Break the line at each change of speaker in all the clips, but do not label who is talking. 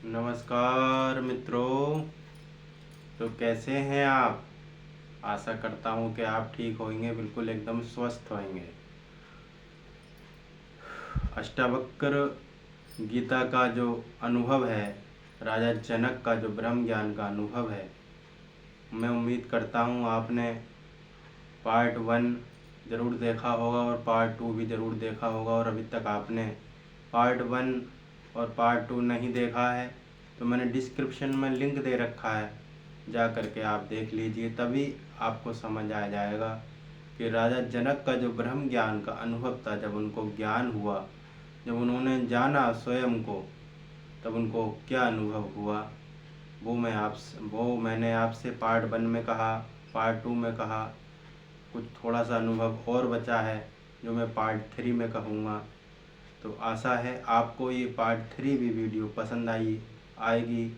नमस्कार मित्रों। तो कैसे हैं आप? आशा करता हूँ कि आप ठीक होंगे, बिल्कुल एकदम स्वस्थ होंगे। अष्टावक्र गीता का जो अनुभव है, राजा जनक का जो ब्रह्म ज्ञान का अनुभव है, मैं उम्मीद करता हूँ आपने पार्ट 1 ज़रूर देखा होगा और पार्ट 2 भी ज़रूर देखा होगा। और अभी तक आपने पार्ट 1 और पार्ट 2 नहीं देखा है तो मैंने डिस्क्रिप्शन में लिंक दे रखा है, जा करके आप देख लीजिए, तभी आपको समझ आ जाएगा कि राजा जनक का जो ब्रह्म ज्ञान का अनुभव था, जब उनको ज्ञान हुआ, जब उन्होंने जाना स्वयं को, तब उनको क्या अनुभव हुआ। वो मैंने आपसे पार्ट 1 में कहा, पार्ट 2 में कहा, कुछ थोड़ा सा अनुभव और बचा है जो मैं पार्ट 3 में कहूँगा। तो आशा है आपको ये पार्ट 3 भी वीडियो पसंद आएगी।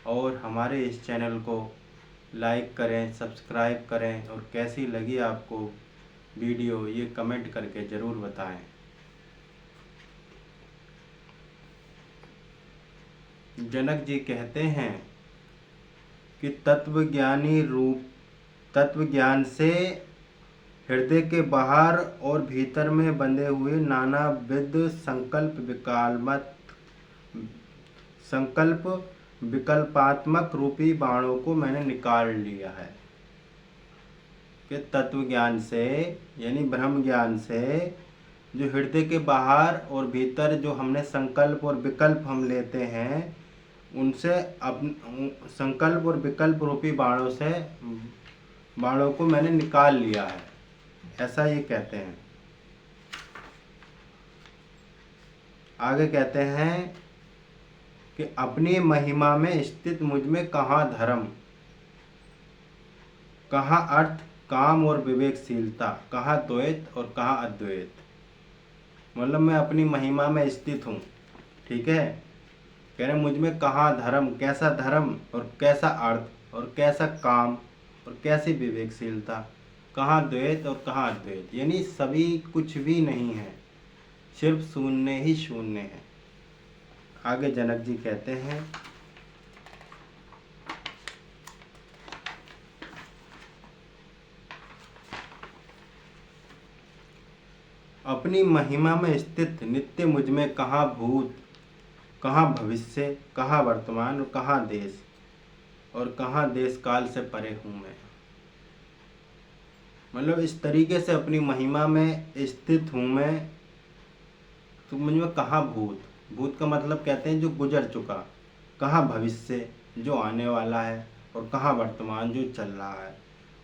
और हमारे इस चैनल को लाइक करें, सब्सक्राइब करें, और कैसी लगी आपको वीडियो ये कमेंट करके ज़रूर बताएं। जनक जी कहते हैं कि तत्व ज्ञान से हृदय के बाहर और भीतर में बंधे हुए नानाविध संकल्प विकल्पात्मक रूपी बाणों को मैंने निकाल लिया है। कि तत्व ज्ञान से यानी ब्रह्म ज्ञान से जो हृदय के बाहर और भीतर जो हमने संकल्प और विकल्प हम लेते हैं, उनसे संकल्प और विकल्प रूपी बाणों को मैंने निकाल लिया है, ऐसा ये कहते हैं। आगे कहते हैं कि अपनी महिमा में स्थित मुझ में कहाँ धर्म, कहाँ अर्थ, काम और विवेकशीलता, कहाँ द्वैत और कहाँ अद्वैत। मतलब मैं अपनी महिमा में स्थित हूँ, ठीक है। कह रहे मुझ में कहाँ धर्म, कैसा धर्म और कैसा अर्थ और कैसा काम और कैसी विवेकशीलता, कहाँ द्वैत और कहाँ अद्वैत, यानी सभी कुछ भी नहीं है, सिर्फ शून्य ही शून्य है। आगे जनक जी कहते हैं अपनी महिमा में स्थित नित्य मुझ में कहाँ भूत, कहाँ भविष्य, कहाँ वर्तमान और कहाँ देश, और कहाँ देश काल से परे हूँ मैं। मतलब इस तरीके से अपनी महिमा में स्थित हूँ मैं, तो मुझ में कहाँ भूत, भूत का मतलब कहते हैं जो गुजर चुका, कहाँ भविष्य जो आने वाला है, और कहाँ वर्तमान जो चल रहा है,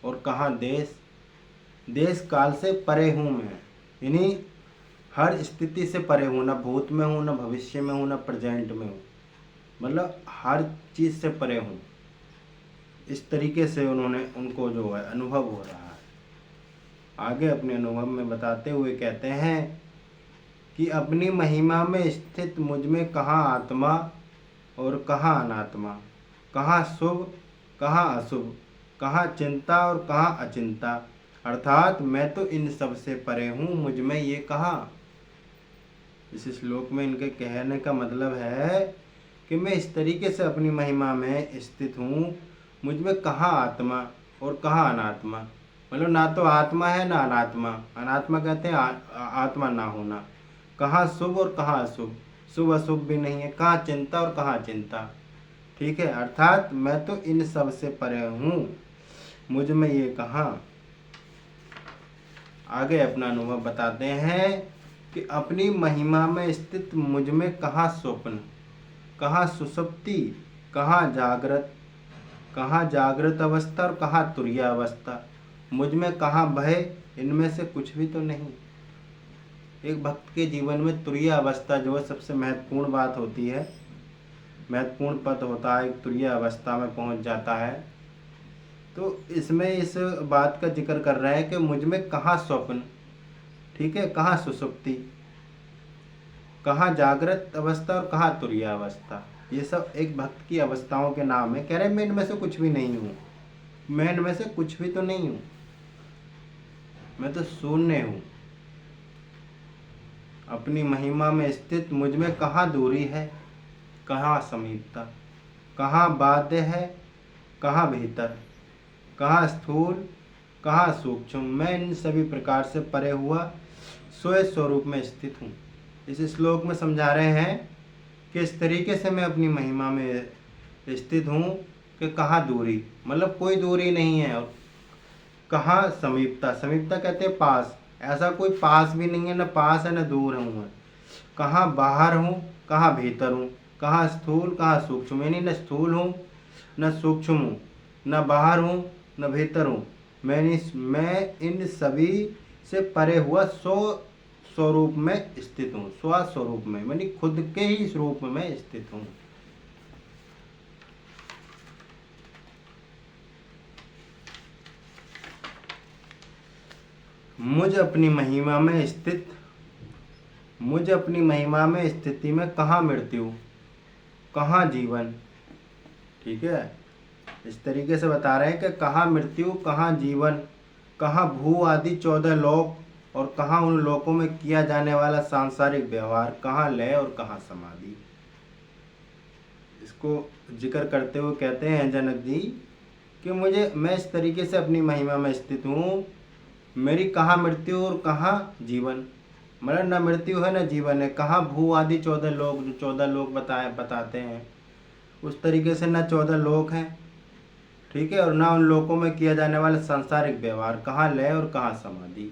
और कहाँ देश काल से परे हूँ मैं। यानी हर स्थिति से परे हूँ, ना भूत में हूँ, ना भविष्य में हूँ, ना प्रेजेंट में हूँ, मतलब हर चीज़ से परे हूँ। इस तरीके से उनको जो है अनुभव हो रहा है। आगे अपने अनुभव में बताते हुए कहते हैं कि अपनी महिमा में स्थित मुझ में कहाँ आत्मा और कहाँ अनात्मा, कहाँ शुभ कहाँ अशुभ, कहाँ चिंता और कहाँ अचिंता, अर्थात मैं तो इन सब से परे हूँ, मुझ में ये कहाँ। इस श्लोक में इनके कहने का मतलब है कि मैं इस तरीके से अपनी महिमा में स्थित हूँ, मुझ में कहाँ आत्मा और कहाँ अनात्मा, मतलब ना तो आत्मा है ना अनात्मा। अनात्मा कहते हैं आत्मा ना होना। कहाँ शुभ और कहाँ अशुभ, शुभ अशुभ भी नहीं है, कहाँ चिंता और कहाँ चिंता, ठीक है। अर्थात मैं तो इन सब से परे हूँ, मुझ में ये कहाँ। आगे अपना अनुभव बताते हैं कि अपनी महिमा में स्थित मुझ में कहाँ स्वप्न, कहाँ सुषुप्ति, कहाँ जागृत अवस्था और कहाँ तुरीय अवस्था, मुझ में कहाँ भय, इनमें से कुछ भी तो नहीं। एक भक्त के जीवन में तुरीय अवस्था जो है सबसे महत्वपूर्ण बात होती है, महत्वपूर्ण पद होता है, तुरीय अवस्था में पहुंच जाता है। तो इसमें इस बात का जिक्र कर रहे हैं कि मुझ में कहाँ स्वप्न, ठीक है, कहाँ सुषुप्ति, कहाँ जागृत अवस्था और कहाँ तुरीय अवस्था, ये सब एक भक्त की अवस्थाओं के नाम है। कह रहे मैं इनमें से कुछ भी नहीं हूँ, मैं इनमें से कुछ भी तो नहीं हूँ, मैं तो शून्य हूँ। अपनी महिमा में स्थित मुझ में कहाँ दूरी है, कहाँ समीपता, कहाँ बाध्य है, कहाँ भीतर, कहाँ स्थूल, कहाँ सूक्ष्म, मैं इन सभी प्रकार से परे हुआ स्वयं स्वरूप में स्थित हूँ। इस श्लोक में समझा रहे हैं कि इस तरीके से मैं अपनी महिमा में स्थित हूँ कि कहाँ दूरी, मतलब कोई दूरी नहीं है, और कहाँ समीपता, समीपता कहते हैं पास, ऐसा कोई पास भी नहीं है, न पास है न दूर हूँ मैं। कहाँ बाहर हूँ, कहाँ भीतर हूँ, कहाँ स्थूल, कहाँ सूक्ष्म, यानी न स्थूल हूँ न सूक्ष्म हूँ, न बाहर हूँ न भीतर हूँ, मैं इन सभी से परे हुआ स्वरूप में स्थित हूँ। स्वस्वरूप में यानी खुद के ही स्वरूप में स्थित हूँ। मुझ अपनी महिमा में स्थिति में कहाँ मृत्यु, कहाँ जीवन। ठीक है, इस तरीके से बता रहे हैं कि कहाँ मृत्यु, कहाँ जीवन, कहाँ भू आदि 14 लोक, और कहाँ उन लोकों में किया जाने वाला सांसारिक व्यवहार, कहाँ लय और कहाँ समाधि। इसको जिक्र करते हुए कहते हैं जनक जी कि मैं इस तरीके से अपनी महिमा में स्थित हूँ, मेरी कहाँ मृत्यु और कहाँ जीवन, मतलब न मृत्यु है न जीवन है। कहाँ भू आदि 14 लोक, जो 14 लोक बताते हैं, उस तरीके से न 14 लोक हैं, ठीक है, और ना उन लोकों में किया जाने वाला सांसारिक व्यवहार, कहाँ लय और कहाँ समाधि।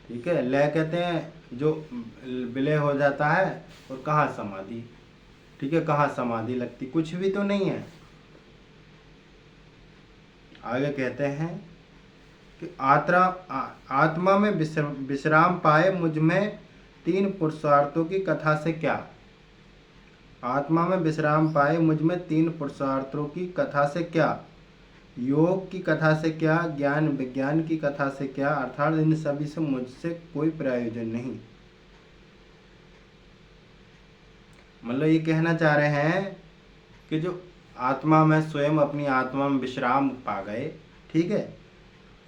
ठीक है, लय कहते हैं जो विलय हो जाता है, और कहाँ समाधि। ठीक है, कहाँ समाधि लगती, कुछ भी तो नहीं है। आगे कहते हैं कि आत्मा में विश्राम पाए मुझ में 3 पुरुषार्थों की कथा से क्या। आत्मा में विश्राम पाए मुझ में 3 पुरुषार्थों की कथा से क्या, योग की कथा से क्या, ज्ञान विज्ञान की कथा से क्या, अर्थात इन सभी से मुझसे कोई प्रयोजन नहीं। मतलब ये कहना चाह रहे हैं कि जो आत्मा में स्वयं अपनी आत्मा में विश्राम पा गए, ठीक है,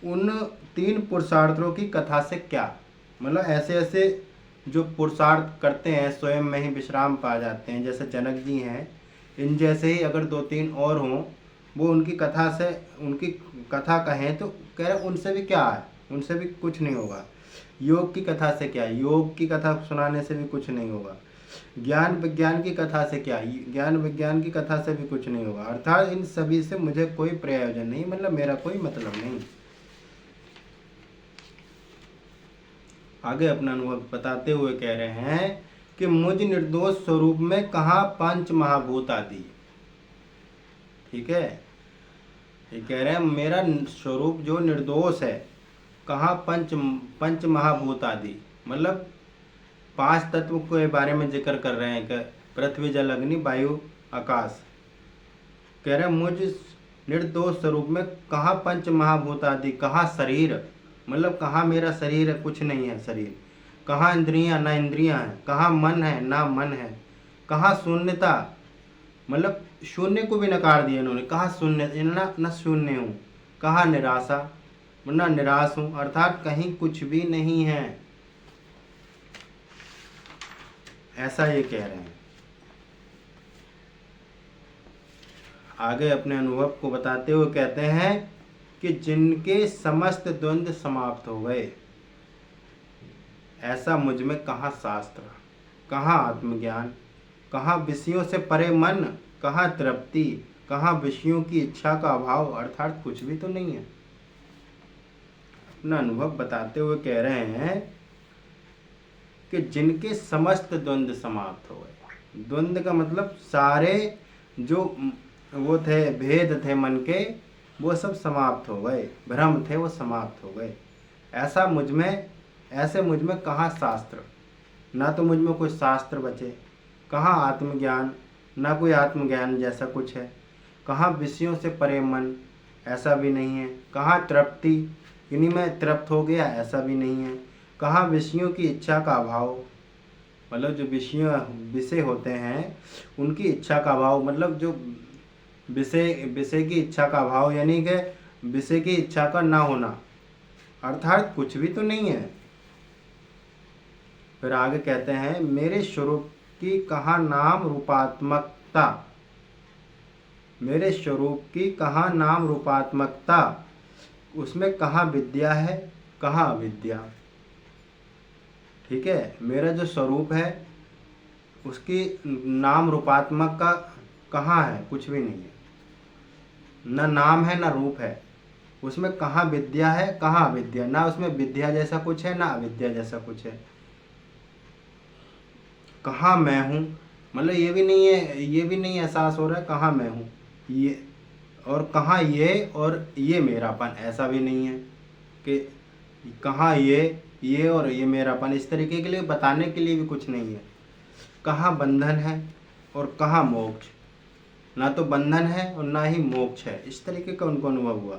उन 3 पुरुषार्थों की कथा से क्या, मतलब ऐसे ऐसे जो पुरुषार्थ करते हैं स्वयं में ही विश्राम पा जाते हैं, जैसे जनक जी हैं, इन जैसे ही अगर 2-3 और हों, वो उनकी कथा से, उनकी कथा कहें तो कह रहे उनसे भी क्या है, उनसे भी कुछ नहीं होगा। योग की कथा से क्या, योग की कथा सुनाने से भी कुछ नहीं होगा। ज्ञान विज्ञान की कथा से क्या, ज्ञान विज्ञान की कथा से भी कुछ नहीं होगा। अर्थात इन सभी से मुझे कोई प्रयोजन नहीं, मतलब मेरा कोई मतलब नहीं। आगे अपना अनुभव बताते हुए कह रहे हैं कि मुझ निर्दोष स्वरूप में कहाँ 5 महाभूत आदि। ठीक है, ये कह रहे हैं मेरा स्वरूप जो निर्दोष है, कहाँ पंच महाभूत आदि, मतलब 5 तत्व के बारे में जिक्र कर रहे हैं कि पृथ्वी जल अग्नि वायु आकाश। कह रहे हैं मुझ निर्दोष स्वरूप में कहाँ 5 महाभूत आदि, कहाँ शरीर, मतलब कहाँ मेरा शरीर है, कुछ नहीं है शरीर, कहाँ इंद्रियां ना इंद्रियां हैं, कहाँ मन है ना मन है, कहाँ शून्यता, मतलब शून्य को भी नकार दिया इन्होंने, कहाँ शून्य न शून्य हूँ, कहाँ निराशा, ना निराश हूँ, अर्थात कहीं कुछ भी नहीं है, ऐसा ये कह रहे हैं। आगे अपने अनुभव को बताते हुए कहते हैं कि जिनके समस्त द्वंद्व समाप्त हो गए, ऐसा मुझ में कहाँ शास्त्र, कहाँ आत्मज्ञान, कहाँ विषयों से परे मन, कहाँ तृप्ति, कहाँ विषयों की इच्छा का अभाव, अर्थात कुछ भी तो नहीं है। अपना अनुभव बताते हुए कह रहे हैं कि जिनके समस्त द्वंद्व समाप्त हो गए। द्वंद्व का मतलब सारे जो वो थे, भेद थे मन के, वो सब समाप्त हो गए, भ्रम थे वो समाप्त हो गए। ऐसे मुझ में कहाँ शास्त्र, ना तो मुझ में कोई शास्त्र बचे, कहाँ आत्मज्ञान, ना कोई आत्मज्ञान जैसा कुछ है, कहाँ विषयों से परे मन, ऐसा भी नहीं है, कहाँ तृप्ति, इन्हीं में तृप्त हो गया, ऐसा भी नहीं है, कहाँ विषयों की इच्छा का अभाव, मतलब जो विषय होते हैं उनकी इच्छा का अभाव, मतलब जो विषय की इच्छा का अभाव, यानी कि विषय की इच्छा का ना होना, अर्थात कुछ भी तो नहीं है। फिर आगे कहते हैं की कहाँ नाम रूपात्मकता, मेरे स्वरूप की कहाँ नाम रूपात्मकता, उसमें कहाँ विद्या है कहाँ अविद्या। ठीक है, मेरा जो स्वरूप है उसकी नाम रूपात्मक का कहाँ है, कुछ भी नहीं है, न नाम है न रूप है। उसमें कहाँ विद्या है कहाँ अविद्या, ना उसमें विद्या जैसा कुछ है ना अविद्या जैसा कुछ है। कहाँ मैं हूँ, मतलब ये भी नहीं है, ये भी नहीं एहसास हो रहा है कहाँ मैं हूँ ये, और कहाँ ये और ये मेरापन, ऐसा भी नहीं है कि कहाँ ये और ये मेरापन, इस तरीके के लिए बताने के लिए भी कुछ नहीं है। कहाँ बंधन है और कहाँ मोक्ष, ना तो बंधन है और ना ही मोक्ष है, इस तरीके का उनको अनुभव हुआ।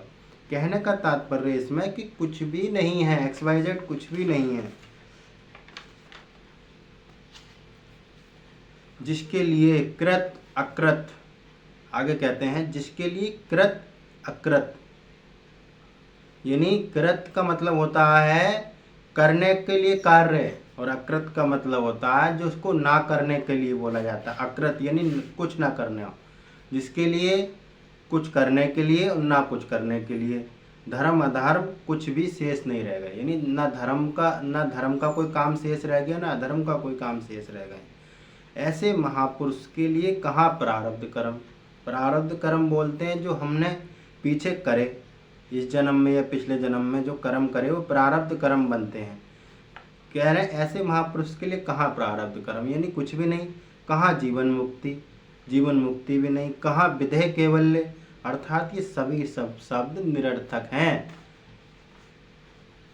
कहने का तात्पर्य इसमें कि कुछ भी नहीं है, XYZ कुछ भी नहीं है। जिसके लिए कृत अकृत, आगे कहते हैं जिसके लिए कृत अकृत, यानी कृत का मतलब होता है करने के लिए कार्य, और अकृत का मतलब होता है जो उसको ना करने के लिए बोला जाता है। अकृत यानी कुछ ना करने हो, जिसके लिए कुछ करने के लिए और ना कुछ करने के लिए, धर्म अधर्म कुछ भी शेष नहीं रहेगा, यानी ना धर्म का कोई काम शेष रह गया ना अधर्म का कोई काम शेष रह गया। ऐसे महापुरुष के लिए कहाँ प्रारब्ध कर्म, प्रारब्ध कर्म बोलते हैं जो हमने पीछे करे, इस जन्म में या पिछले जन्म में जो कर्म करे वो प्रारब्ध कर्म बनते हैं। कह रहे हैं ऐसे महापुरुष के लिए कहाँ प्रारब्ध कर्म, यानी कुछ भी नहीं। कहाँ जीवन मुक्ति, जीवन मुक्ति भी नहीं। कहाँ विधेय केवल्य, अर्थात ये सभी सब शब्द निरर्थक हैं।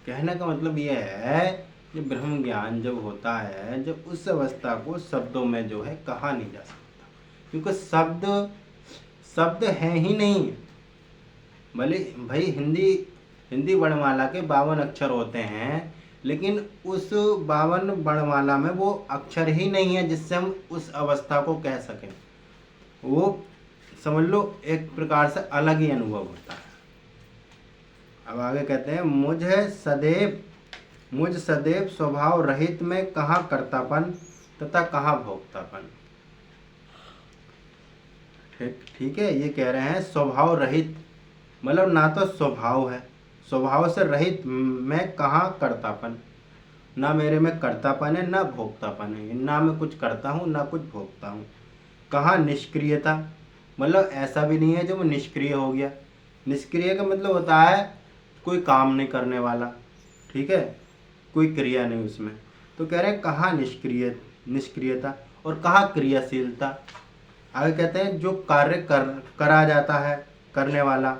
कहने का मतलब ये है कि ब्रह्म ज्ञान जब होता है, जब उस अवस्था को शब्दों में जो है कहा नहीं जा सकता, क्योंकि शब्द है ही नहीं। भले भाई हिंदी वर्णमाला के 52 अक्षर होते हैं, लेकिन उस 52 वर्णमाला में वो अक्षर ही नहीं है जिससे हम उस अवस्था को कह सकें। वो समझ लो एक प्रकार से अलग ही अनुभव होता है। अब आगे कहते हैं मुझ सदैव स्वभाव रहित में कहाँ कर्तापन तथा कहाँ भोक्तापन। ठीक है, ये कह रहे हैं स्वभाव रहित, मतलब ना तो स्वभाव है, स्वभाव से रहित मैं कहाँ कर्तापन, ना मेरे में कर्तापन है ना भोक्तापन है, ना मैं कुछ करता हूँ ना कुछ भोगता हूँ। कहाँ निष्क्रियता, मतलब ऐसा भी नहीं है जो मैं निष्क्रिय हो गया। निष्क्रिय का मतलब होता है कोई काम नहीं करने वाला, ठीक है, कोई क्रिया नहीं उसमें। तो कह रहे हैं कहाँ निष्क्रियता और कहाँ क्रियाशीलता। आगे कहते हैं जो कार्य करा जाता है करने वाला,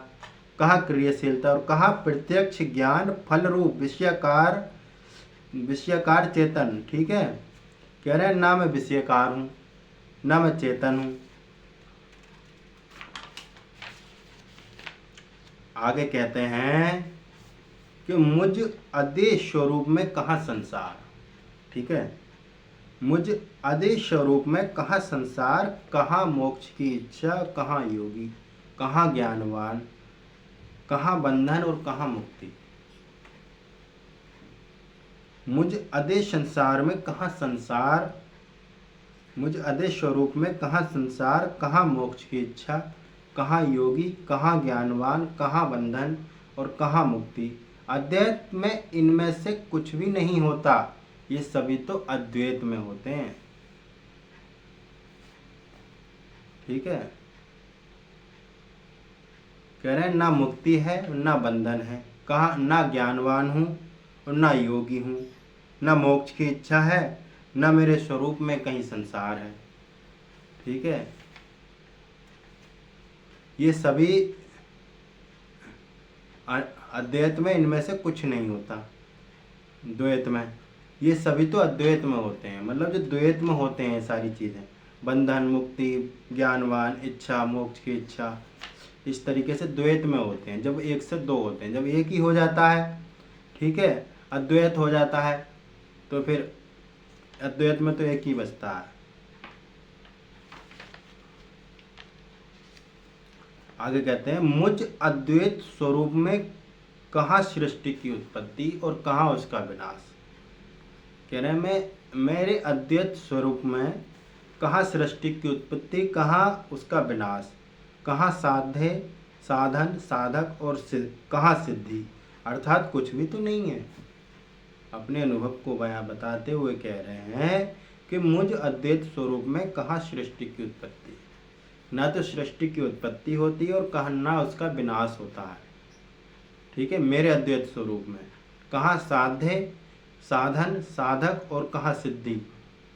कहाँ क्रियाशीलता, और कहाँ प्रत्यक्ष ज्ञान फल रूप विषयकार चेतन। ठीक है, कह रहे हैं ना मैं विषयकार हूँ ना मैं चेतन हूँ। आगे कहते हैं कि मुझ अदेश स्वरूप में कहाँ संसार। ठीक है, मुझ अदेश स्वरूप में कहाँ संसार, कहाँ मोक्ष की इच्छा, कहाँ योगी, कहाँ ज्ञानवान, कहाँ बंधन और कहाँ मुक्ति। मुझ अदेश संसार में कहाँ संसार, मुझ अदेश स्वरूप में कहाँ संसार, कहाँ मोक्ष की इच्छा, कहाँ योगी, कहाँ ज्ञानवान, कहाँ बंधन और कहाँ मुक्ति। अद्वैत में इनमें से कुछ भी नहीं होता, ये सभी तो अद्वैत में होते हैं। ठीक है, कह रहे हैं ना मुक्ति है ना बंधन है, कहाँ ना ज्ञानवान हूँ और ना योगी हूँ, ना मोक्ष की इच्छा है, ना मेरे स्वरूप में कहीं संसार है। ठीक है, ये सभी अद्वैत में इनमें से कुछ नहीं होता। द्वैत में ये सभी तो अद्वैत में होते हैं, मतलब जो द्वैत में होते हैं सारी चीज़ें, बंधन मुक्ति ज्ञानवान इच्छा मोक्ष की इच्छा, इस तरीके से द्वैत में होते हैं। जब एक से दो होते हैं, जब एक ही हो जाता है, ठीक है, अद्वैत हो जाता है, तो फिर अद्वैत में तो एक ही बचता है। आगे कहते हैं मुझ अद्वैत स्वरूप में कहाँ सृष्टि की उत्पत्ति और कहाँ उसका विनाश। कह रहे हैं मैं मेरे अद्वैत स्वरूप में कहाँ सृष्टि की उत्पत्ति, कहाँ उसका विनाश, कहाँ साध्य, साधन, साधक और कहाँ सिद्धि, अर्थात कुछ भी तो नहीं है। अपने अनुभव को बयां बताते हुए कह रहे हैं कि मुझ अद्वैत स्वरूप में कहाँ सृष्टि की उत्पत्ति, ना तो सृष्टि की उत्पत्ति होती है और कहाँ ना उसका विनाश होता है। ठीक है, मेरे अद्वैत स्वरूप में कहाँ साध्य, साधन, साधक और कहाँ सिद्धि,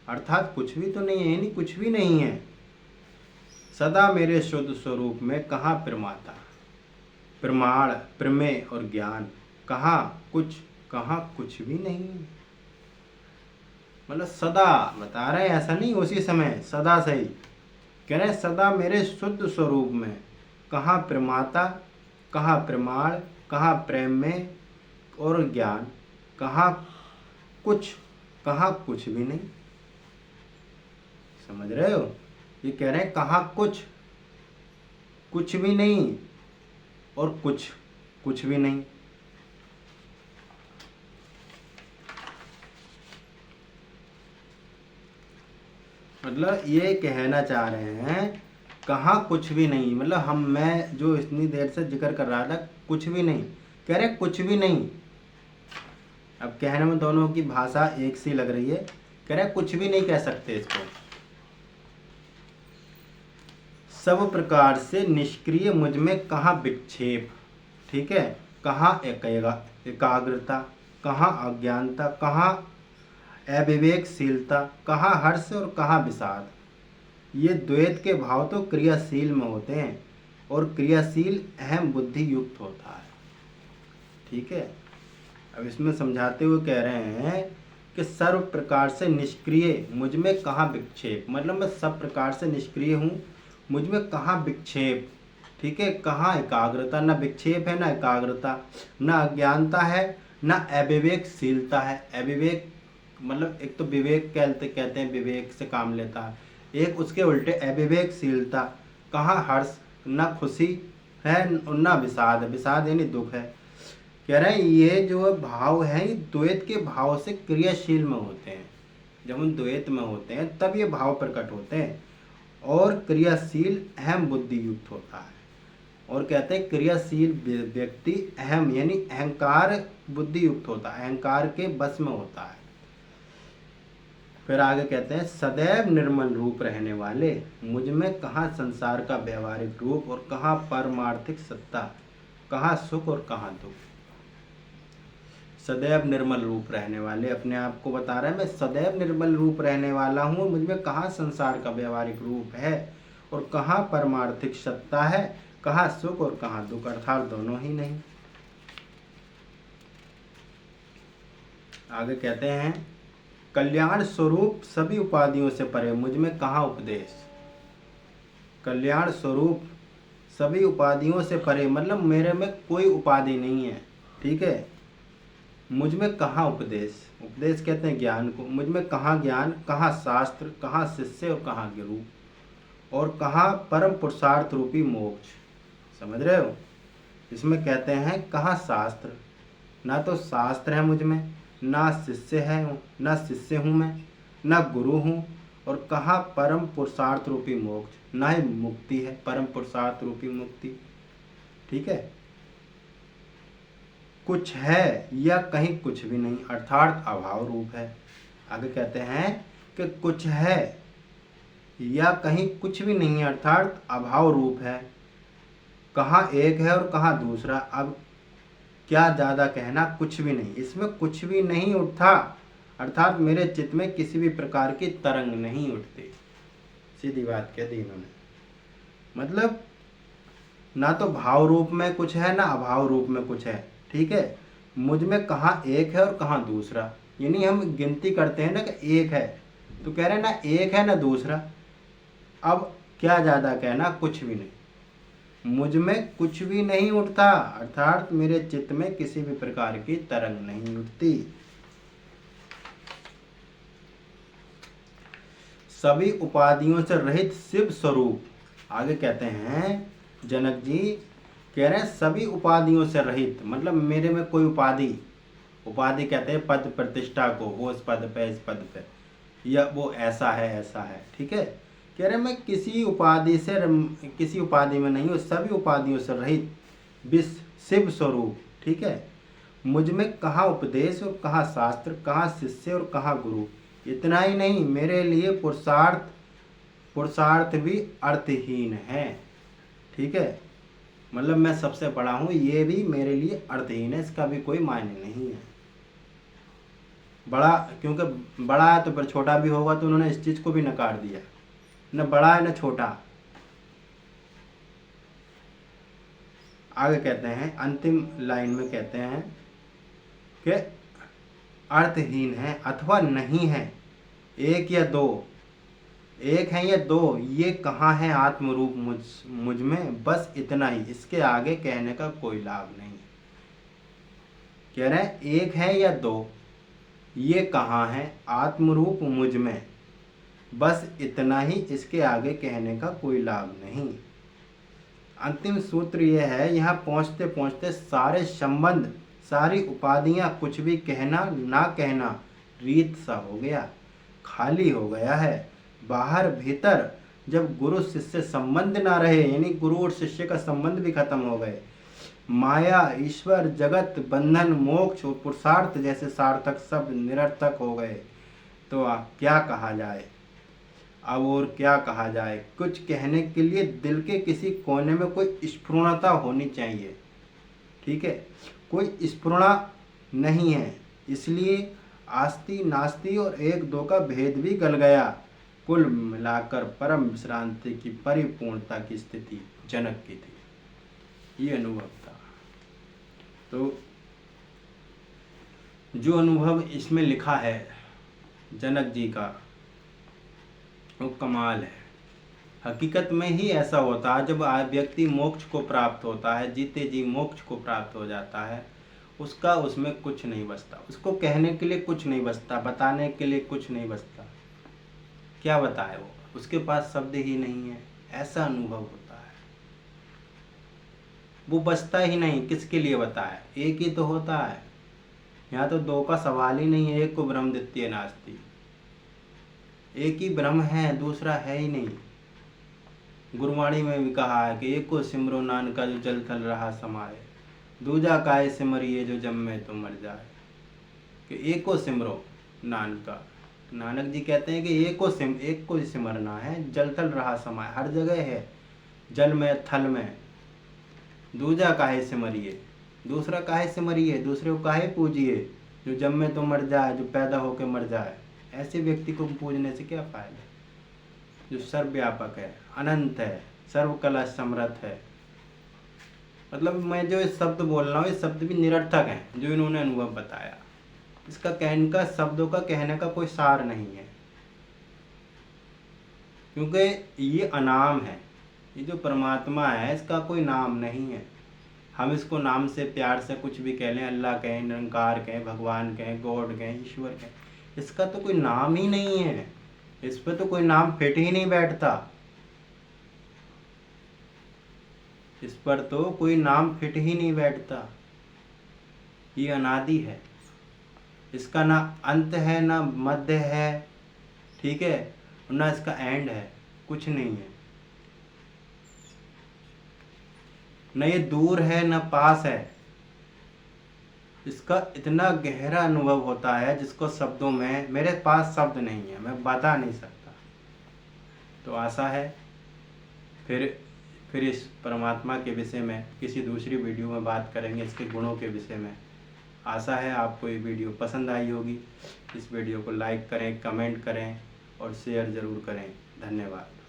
अर्थात कुछ भी तो नहीं है, यानी कुछ भी नहीं है। सदा मेरे शुद्ध स्वरूप में कहाँ प्रमाता, प्रमाण, प्रमेय और ज्ञान, कहाँ कुछ भी नहीं। मतलब सदा बता रहे हैं, ऐसा नहीं उसी समय, सदा सही कह रहे हैं, सदा मेरे शुद्ध स्वरूप में कहाँ प्रमाता, कहाँ प्रमाण, कहाँ प्रेम और ज्ञान, कहाँ कुछ भी नहीं। समझ रहे हो, ये कह रहे हैं कहाँ कुछ भी नहीं और कुछ भी नहीं। मतलब ये कहना चाह रहे हैं कहाँ कुछ भी नहीं, मतलब मैं जो इतनी देर से जिक्र कर रहा था कुछ भी नहीं, कह रहे कुछ भी नहीं। अब कहने में दोनों की भाषा एक सी लग रही है, कह रहे कुछ भी नहीं कह सकते इसको। सब प्रकार से निष्क्रिय मुझ में कहाँ विक्षेप, ठीक है, कहाँ एकाग्रता, कहाँ अज्ञानता, कहाँ अविवेकशीलता, कहाँ हर्ष और कहाँ विषाद। ये द्वैत के भाव तो क्रियाशील में होते हैं और क्रियाशील अहम बुद्धि युक्त होता है। ठीक है, अब इसमें समझाते हुए कह रहे हैं कि सर्व प्रकार से निष्क्रिय मुझ में कहाँ विक्षेप, मतलब मैं सब प्रकार से निष्क्रिय हूँ, मुझ में कहाँ विक्षेप, ठीक है, कहाँ एकाग्रता, ना विक्षेप है ना एकाग्रता, ना अज्ञानता है ना अविवेकशीलता है। अविवेक मतलब एक तो विवेक कहते हैं विवेक से काम लेता है, एक उसके उल्टे अविवेकशीलता, कहाँ हर्ष, ना खुशी है ना विषाद, विषाद यानी दुख है। कह रहे हैं ये जो भाव है ये द्वैत के भाव से क्रियाशील में होते हैं। जब हम द्वैत में होते हैं तब ये भाव प्रकट होते हैं और क्रियाशील अहम बुद्धि युक्त होता है। और कहते हैं क्रियाशील व्यक्ति अहम यानी अहंकार बुद्धि युक्त होता है, अहंकार के बस में होता है। फिर आगे कहते हैं सदैव निर्मल रूप रहने वाले मुझ में कहाँ संसार का व्यवहारिक रूप और कहाँ पारमार्थिक सत्ता, कहाँ सुख और कहाँ दुख। सदैव निर्मल रूप रहने वाले, अपने आप को बता रहे हैं मैं सदैव निर्मल रूप रहने वाला हूँ, मुझ में कहाँ संसार का व्यवहारिक रूप है और कहाँ परमार्थिक सत्ता है, कहाँ सुख और कहाँ दुख, अर्थात दोनों ही नहीं। आगे कहते हैं कल्याण स्वरूप सभी उपाधियों से परे मुझ में कहाँ उपदेश। कल्याण स्वरूप सभी उपाधियों से परे मतलब मेरे में कोई उपाधि नहीं है, ठीक है। मुझ में कहाँ उपदेश, उपदेश कहते हैं ज्ञान को, मुझ में कहाँ ज्ञान, कहाँ शास्त्र, कहाँ शिष्य और कहाँ गुरु और कहाँ परम पुरुषार्थ रूपी मोक्ष। समझ रहे हो, इसमें कहते हैं कहाँ शास्त्र, ना तो शास्त्र है मुझ में, ना शिष्य है, ना शिष्य हूँ मैं, ना गुरु हूँ, और कहाँ परम पुरुषार्थ रूपी मोक्ष, ना ही मुक्ति है, परम पुरुषार्थ रूपी मुक्ति। ठीक है, कुछ है या कहीं कुछ भी नहीं, अर्थात अभाव रूप है। आगे कहते हैं कि कुछ है या कहीं कुछ भी नहीं है, अर्थात अभाव रूप है। कहाँ एक है और कहाँ दूसरा, अब क्या ज़्यादा कहना, कुछ भी नहीं, इसमें कुछ भी नहीं उठता, अर्थात मेरे चित्त में किसी भी प्रकार की तरंग नहीं उठती। सीधी बात कह दी इन्होंने, मतलब ना तो भाव रूप में कुछ है ना अभाव रूप में कुछ है। ठीक है, मुझ में कहाँ एक है और कहाँ दूसरा, यानी हम गिनती करते हैं ना कि एक है, तो कह रहे हैं ना एक है ना दूसरा, अब क्या ज़्यादा कहना, कुछ भी नहीं, मुझ में कुछ भी नहीं उठता, अर्थात मेरे चित्त में किसी भी प्रकार की तरंग नहीं उठती। सभी उपाधियों से रहित शिव स्वरूप। आगे कहते हैं जनक जी कह रहे हैं सभी उपाधियों से रहित, मतलब मेरे में कोई उपाधि, उपाधि कहते हैं पद प्रतिष्ठा को, वो इस पद पे इस पद पे, या वो ऐसा है, ठीक है। कह रहे मैं किसी उपाधि में नहीं हूँ, सभी उपाधियों से रहित विश्व शिव स्वरूप, ठीक है। मुझ में कहाँ उपदेश और कहाँ शास्त्र, कहाँ शिष्य और कहाँ गुरु। इतना ही नहीं, मेरे लिए पुरुषार्थ भी अर्थहीन है, ठीक है। मतलब मैं सबसे बड़ा हूँ, ये भी मेरे लिए अर्थहीन है, इसका भी कोई मायने नहीं है। बड़ा, क्योंकि बड़ा है तो फिर छोटा भी होगा, तो उन्होंने इस चीज़ को भी नकार दिया, न बड़ा है न छोटा। आगे कहते हैं, अंतिम लाइन में कहते हैं कि अर्थहीन है अथवा नहीं है, एक या दो, एक है या दो, ये कहाँ है आत्मरूप मुझ में, बस इतना ही, इसके आगे कहने का कोई लाभ नहीं। कह रहे हैं एक है या दो, ये कहाँ है आत्मरूप मुझ में, बस इतना ही, इसके आगे कहने का कोई लाभ नहीं। अंतिम सूत्र यह है, यहाँ पहुँचते पहुँचते सारे संबंध, सारी उपाधियाँ, कुछ भी कहना ना कहना रीत सा हो गया, खाली हो गया है। बाहर भीतर जब गुरु शिष्य संबंध ना रहे, यानी गुरु और शिष्य का संबंध भी खत्म हो गए, माया, ईश्वर, जगत, बंधन, मोक्ष और पुरुषार्थ जैसे सार्थक सब निरर्थक हो गए, तो क्या कहा जाए अब, और क्या कहा जाए। कुछ कहने के लिए दिल के किसी कोने में कोई स्फुरणता होनी चाहिए, ठीक है। कोई स्फुरणा नहीं है, इसलिए आस्ति नास्ति और एक दो का भेद भी गल गया। कुल मिलाकर परम विश्रांति की परिपूर्णता की स्थिति जनक की थी, ये अनुभव था। तो जो अनुभव इसमें लिखा है जनक जी का, वो कमाल है। हकीकत में ही ऐसा होता है, जब व्यक्ति मोक्ष को प्राप्त होता है, जीते जी मोक्ष को प्राप्त हो जाता है, उसका उसमें कुछ नहीं बचता, उसको कहने के लिए कुछ नहीं बचता, बताने के लिए कुछ नहीं बचता। क्या बताए वो, उसके पास शब्द ही नहीं है, ऐसा अनुभव होता है। वो बचता ही नहीं, किसके लिए बताए, एक ही तो होता है। यहाँ तो दो का सवाल ही नहीं है, एक को ब्रह्म द्वितीय नास्ति, एक ही ब्रह्म है, दूसरा है ही नहीं। गुरबाणी में भी कहा है कि एक को सिमरो नानका जो जल थल रहा समाए, दूजा काहे सिमरिए जो जम्मे तो मर जाए। कि एक को सिमरो नानका, नानक जी कहते हैं कि एक को सिमरना है, जल थल रहा समाए, हर जगह है, जल में थल में। दूजा काहे सिमरिए, दूसरा काहे सिमरिए, दूसरे को काहे पूजिए, जो जम्मे तो मर जाए, जो पैदा होकर मर जाए। ऐसे व्यक्ति को पूजने से क्या फायदा, जो सर्वव्यापक है, अनंत है, सर्वकला समर्थ है। मतलब मैं जो इस शब्द बोल रहा हूँ, ये शब्द भी निरर्थक हैं जो इन्होंने अनुभव बताया। इसका कहने का, शब्दों का कहने का कोई सार नहीं है, क्योंकि ये अनाम है। ये जो परमात्मा है, इसका कोई नाम नहीं है। हम इसको नाम से प्यार से कुछ भी कह लें, अल्लाह कहें, निरंकार कहें, भगवान कहें, गॉड कहें, ईश्वर कहें, इसका तो कोई नाम ही नहीं है। इस पर तो कोई नाम फिट ही नहीं बैठता, इस पर तो कोई नाम फिट ही नहीं बैठता। ये अनादि है, इसका ना अंत है, ना मध्य है, ठीक है, ना इसका एंड है, कुछ नहीं है। न ये दूर है न पास है, इसका इतना गहरा अनुभव होता है जिसको शब्दों में, मेरे पास शब्द नहीं है, मैं बता नहीं सकता। तो आशा है फिर इस परमात्मा के विषय में किसी दूसरी वीडियो में बात करेंगे, इसके गुणों के विषय में। आशा है आपको ये वीडियो पसंद आई होगी। इस वीडियो को लाइक करें, कमेंट करें और शेयर ज़रूर करें। धन्यवाद।